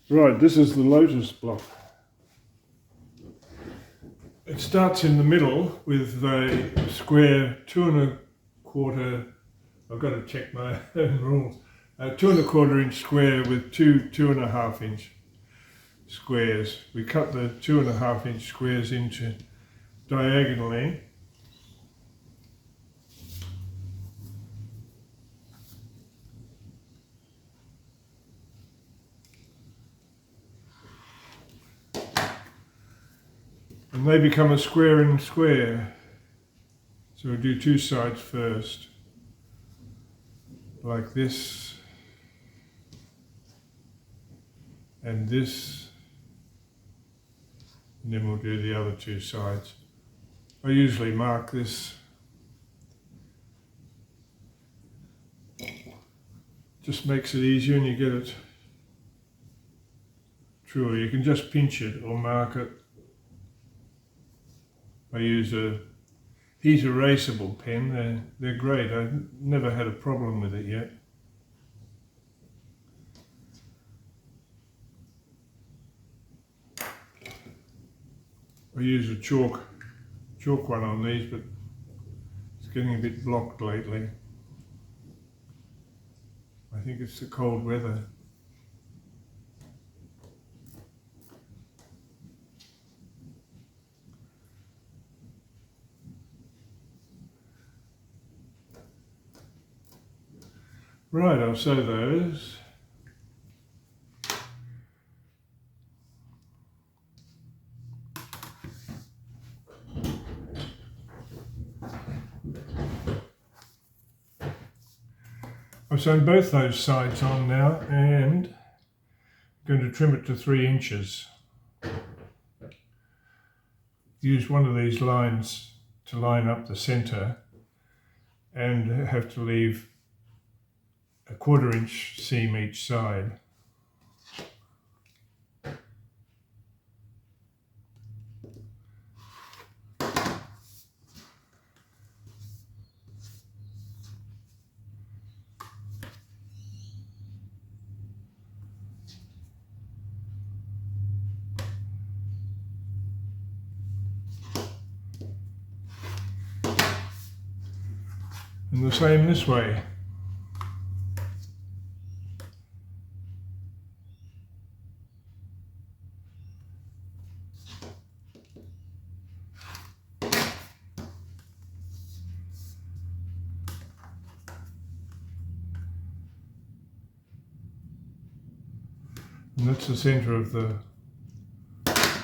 Right, this is the Lotus Block. It starts in the middle with a square 2¼ I've got to check my own rules. 2¼ inch square with two 2½ inch squares. We cut the 2½ inch squares into diagonally. And they become a square and square. So we'll do two sides first, like this, and this, and then we'll do the other two sides. I usually mark this. Just makes it easier and you get it truer. You can just pinch it or mark it. I use a heat erasable pen. They're great. I've never had a problem with it yet. I use a chalk one on these, but it's getting a bit blocked lately. I think it's the cold weather. Right, I'll sew those. I've sewn both those sides on now and I'm going to trim it to 3 inches. Use one of these lines to line up the center and have to leave a 1/4 inch seam each side. And the same this way. And that's the center of the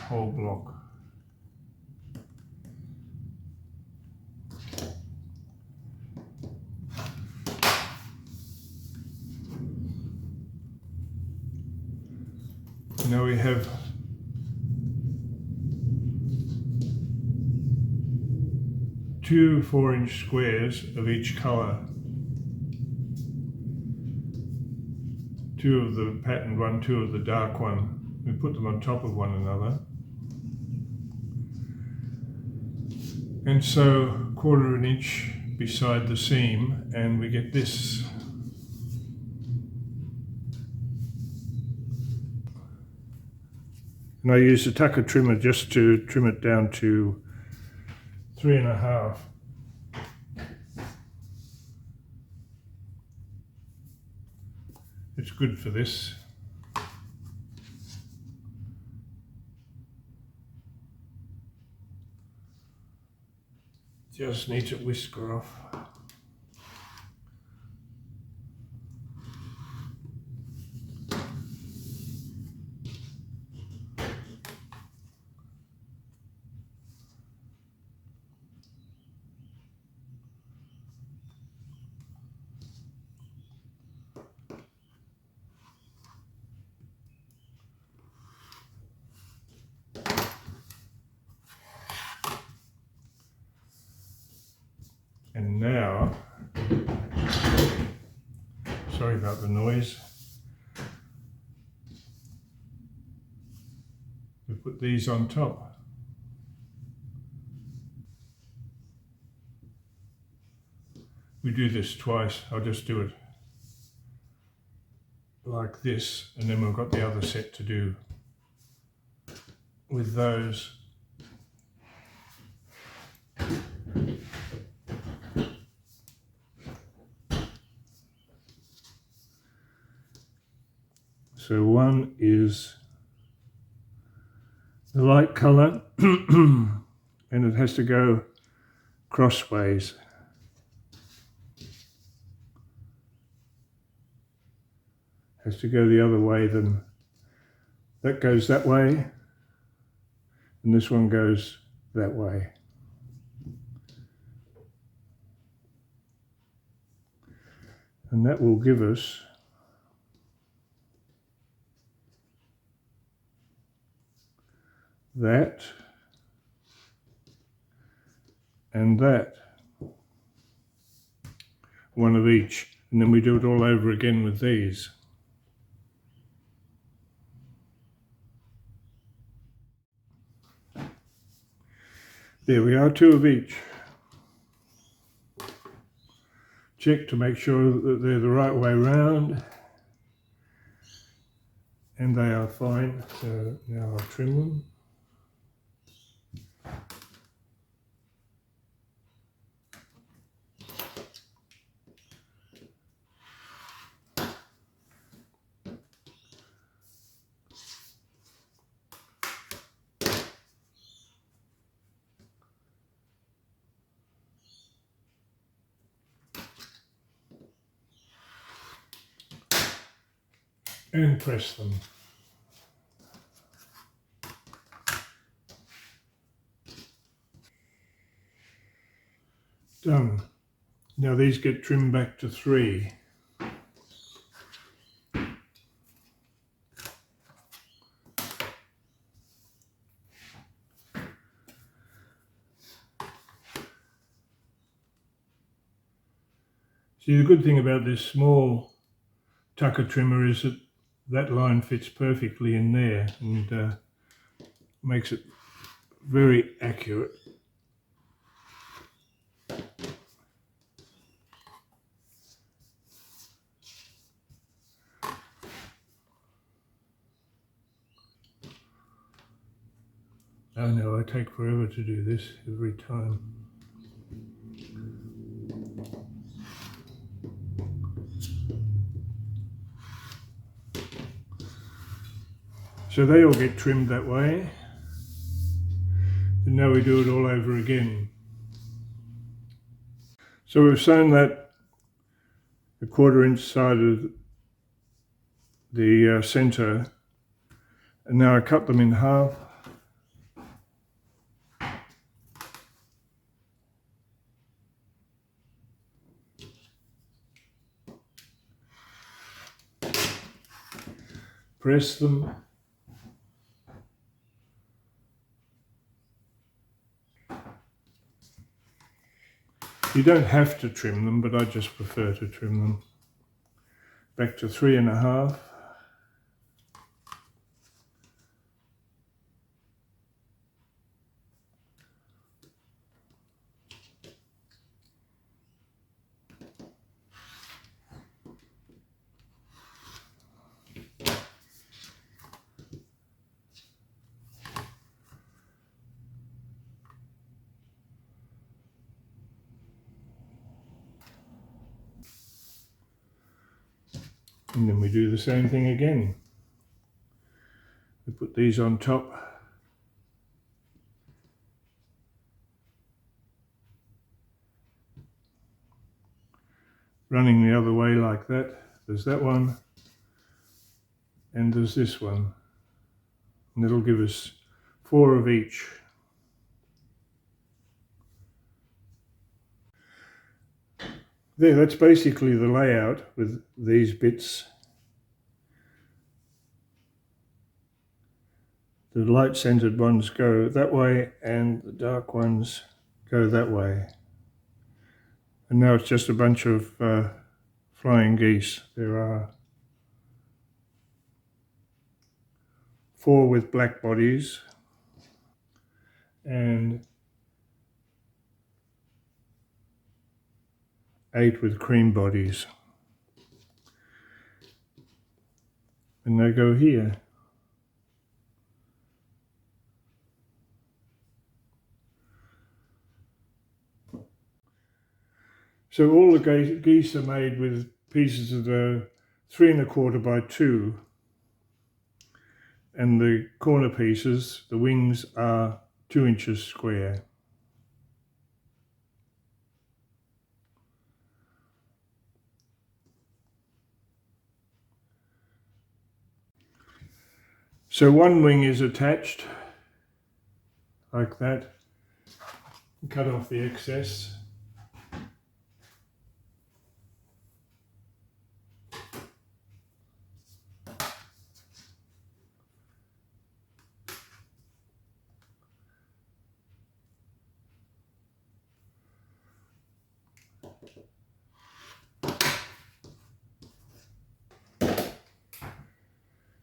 whole block. Now we have two 4-inch squares of each color. 2 of the patterned one, 2 of the dark one. We put them on top of one another. And sew 1/4 inch beside the seam, and we get this. And I use a tucker trimmer just to trim it down to 3½. It's good for this. Just needs a whisker off. And now, sorry about the noise, we put these on top. We do this twice. I'll just do it like this, and then we've got the other set to do with those. So one is the light colour and it has to go crossways. Has to go the other way than that goes that way, and this one goes that way. And that will give us that and that, one of each, and then we do it all over again with these. There we are, two of each. Check to make sure that they're the right way round, and they are fine. So now I'll trim them. And press them. Done. Now these get trimmed back to 3. See, the good thing about this small tucker trimmer is that that line fits perfectly in there and makes it very accurate. Oh no, I take forever to do this every time. So they all get trimmed that way, and now we do it all over again. So we've sewn that a 1/4 inch side of the centre, and now I cut them in half. Press them. You don't have to trim them, but I just prefer to trim them. Back to 3.5. And then we do the same thing again. We put these on top. Running the other way like that. There's that one, and there's this one. And it'll give us 4 of each. There, that's basically the layout with these bits. The light centered ones go that way and the dark ones go that way. And now it's just a bunch of flying geese. There are 4 with black bodies and 8 with cream bodies. and they go here. So all the geese are made with pieces of 3 1/4 by 2, and the corner pieces, the wings, are 2 inches square. So one wing is attached like that. Cut off the excess.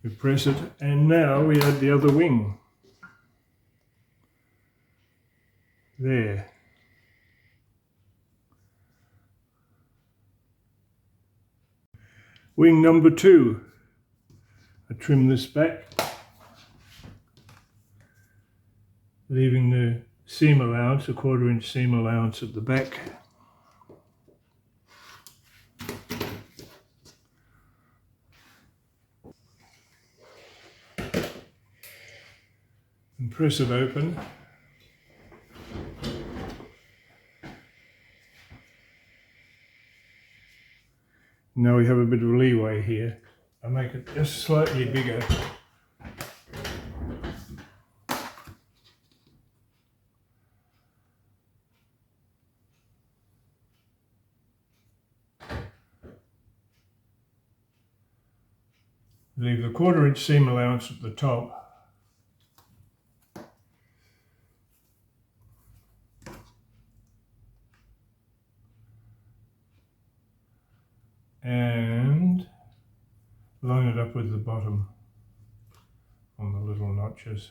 We press it, and now we add the other wing. There. Wing number 2. I trim this back, leaving the seam allowance, a 1/4 inch seam allowance at the back. And press it open. Now we have a bit of leeway here. I make it just slightly bigger. Leave the 1/4 inch seam allowance at the top. And line it up with the bottom on the little notches.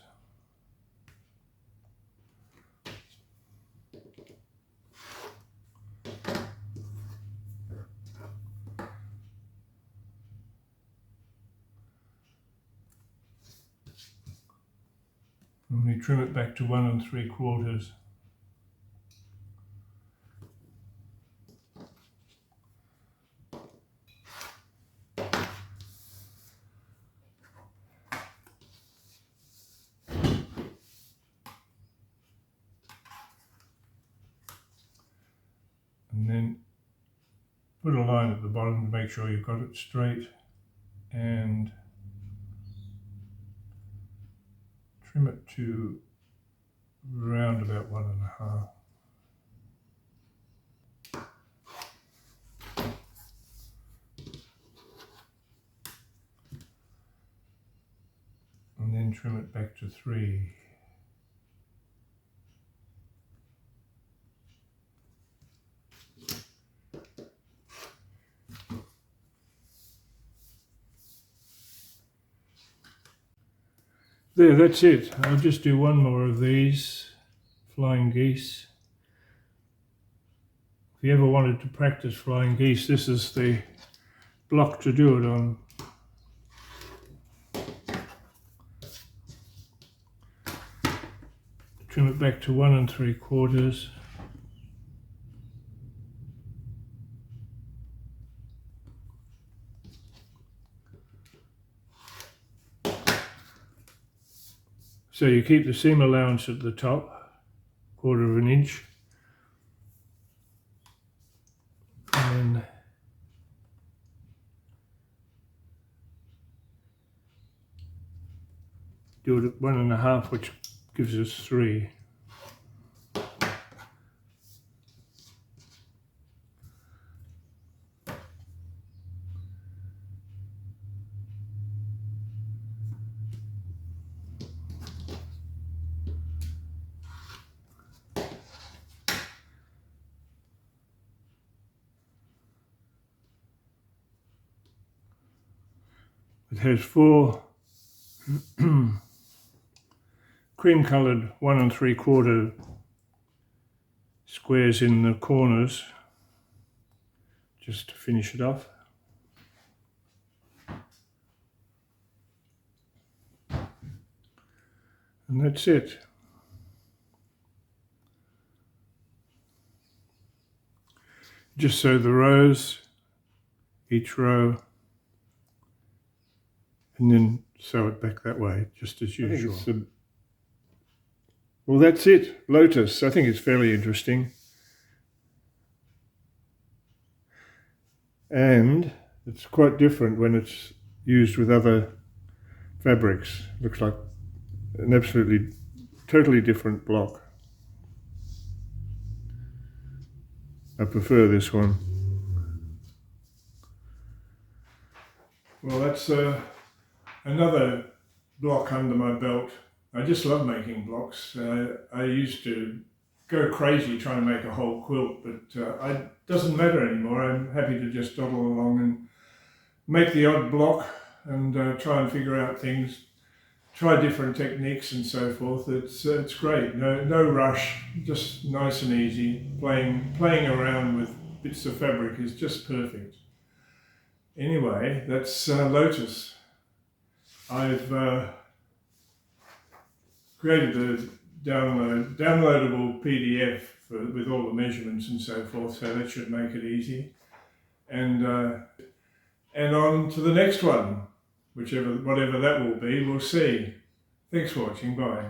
And we trim it back to 1 3/4. And then put a line at the bottom to make sure you've got it straight, and trim it to round about 1 1/2. And then trim it back to 3. There, that's it. I'll just do one more of these flying geese. If you ever wanted to practice flying geese, this is the block to do it on. Trim it back to 1 3/4. So you keep the seam allowance at the top, 1/4 inch, and do it at 1 1/2, which gives us 3. It has 4 cream coloured 1 3/4 squares in the corners, just to finish it off. And that's it. Just sew the rows, each row, and then sew it back that way, just as usual. Well, that's it. Lotus. I think it's fairly interesting. And it's quite different when it's used with other fabrics. Looks like an absolutely, totally different block. I prefer this one. Well, that's another block under my belt. I just love making blocks. I used to go crazy trying to make a whole quilt, but it doesn't matter anymore. I'm happy to just dawdle along and make the odd block and try and figure out things, try different techniques and so forth. It's great. No rush, just nice and easy. Playing around with bits of fabric is just perfect. Anyway, that's Lotus. I've created a downloadable PDF with all the measurements and so forth, so that should make it easy. And on to the next one, whatever that will be, we'll see. Thanks for watching, bye.